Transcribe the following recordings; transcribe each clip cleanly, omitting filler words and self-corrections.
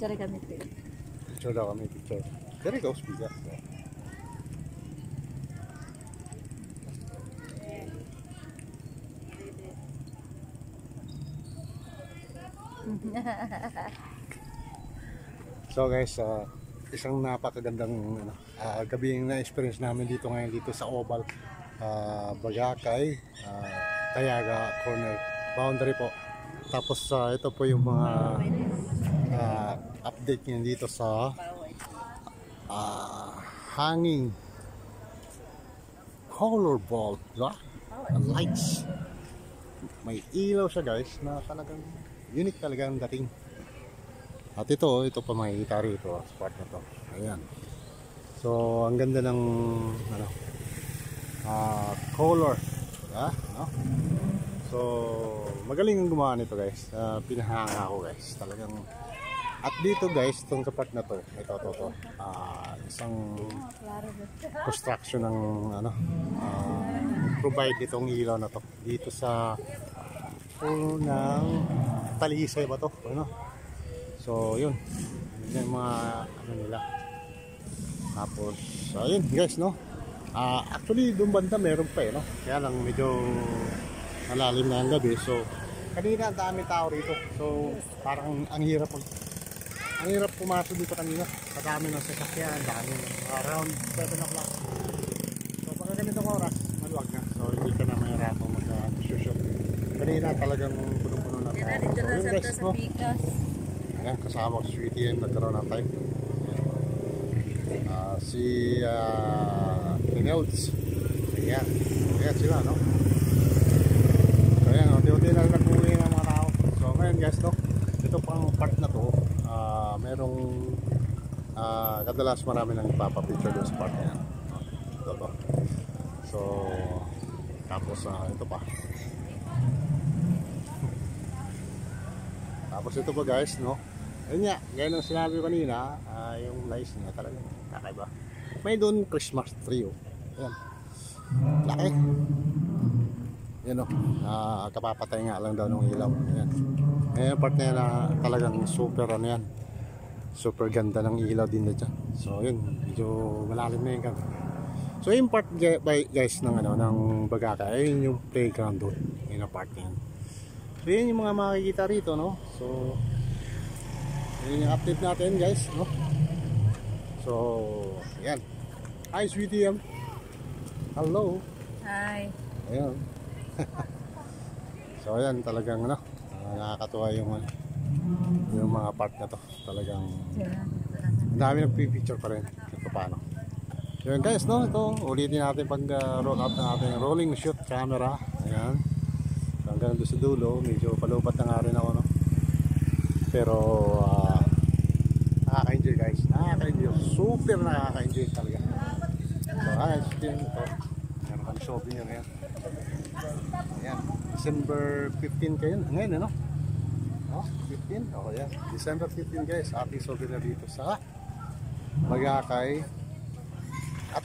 Picture kami dito. Picture daw kami, picture. There goes, bigas. So guys, isang napakagandang gabi yung na-experience namin dito ngayon dito sa Oval, Bagakay, Tayaga corner boundary po. Tapos ito po yung mga update niya dito sa hanging color ball, diba? Lights. May ilaw siya guys na talagang unique talaga ang dating. At ito pa makikita rito sa part na to. Ayan. So ang ganda ng color, no? So magaling ang gumawa nito guys. Pinahanga ako guys. Talagang. At dito guys, itong sa part na to, ito isang construction ng provide itong ilaw na to dito sa unang talisay ba to, ano? So yun yung mga nila. Tapos ayun guys, no, actually doon banda meron pa no, kaya lang medyo malalim na ang gabi. So kanina ang dami tao rito, so parang ang hirap pumasok dito kanina, madami ng sasakyan, dami around 7 o'clock. So pagka ganitong oras maluwag na, so hindi ka na mahirapan mag-shoot. Kanina talagang punong-puno na tayo. Dito na So, guys, sa Pikas. Ayan, kasama ko si Sweetie and nagkaroon ng time. Si Pinelds. Ayan sila, no? So ayan, unti-unti na nag-uwi ng mga tao. So ngayon guys, no, ito pang part na to, merong kadalas marami nang ipapapicture doon sa part na yan. Ito to. So tapos ito pa. Tapos ito pa guys, no? Ayun nga, gaya ng sinabi ko kanina, yung lights niya talagang kakaiba. May doon Christmas tree, oh. Ayan. Laki. Yan, oh. Kapapatay nga lang daw ng ilaw. Ayan. Ayan, part na yan na talagang super yan. Super ganda ng ilaw din na dyan. So yun, medyo malalim na yung ganda. So yung part guys ng ng Bagakay, ayun yung playground doon. Yun ang part na yan. So yun yung mga makikita rito, no? So yun yung update natin guys, no? So ayan. Hi Sweetie M. Hello. Hi. Ayan. So ayan, talagang nakakatuwa yung mga part na to. Talagang ang dami nagpipicture pa rin ito paano. Yun guys, no, ito ulitin natin pag roll out ng ating rolling shoot camera. Ayan, hanggang doon sa dulo, medyo palupat na nga rin ako, no? Pero nakaka-enjoy guys, nakaka-enjoy, super nakaka-enjoy talaga. So ayos din ito, meron kami souvenir ngayon. Ayan, December 15 kayo ngayon, ano? 15? Okay, yan. December 15 guys, ating souvenir dito sa Bagakay at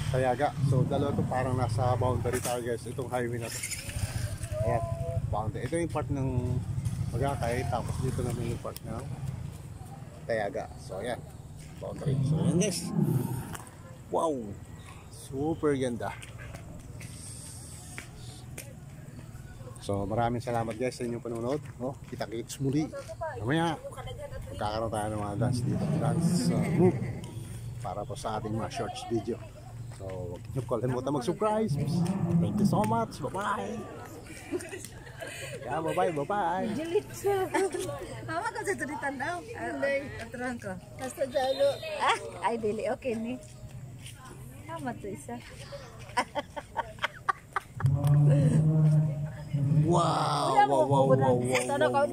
Tayaga. So dalawa to, parang nasa boundary tayo guys, itong highway na to. Ayan, boundary. Ito yung part ng Bagakay, tapos dito naman yung part ng Tayaga. So ayan, boundary. So ayan guys, wow, super ganda. So maraming salamat guys sa inyong panonood, no? Kita-kits muli. Mamaya magkakaroon tayo ng mga dance dito, dance move para po sa ating mga shorts video. So huwag niyo kalimutan mag-subscribe. Thank you so much. Bye-bye. Yeah, bye-bye. Delete siya. Mama ka sa tulitan daw. Aturan ko. Basta jalo. Ay dili okay ni. Tama to isa. Wow. Sana ka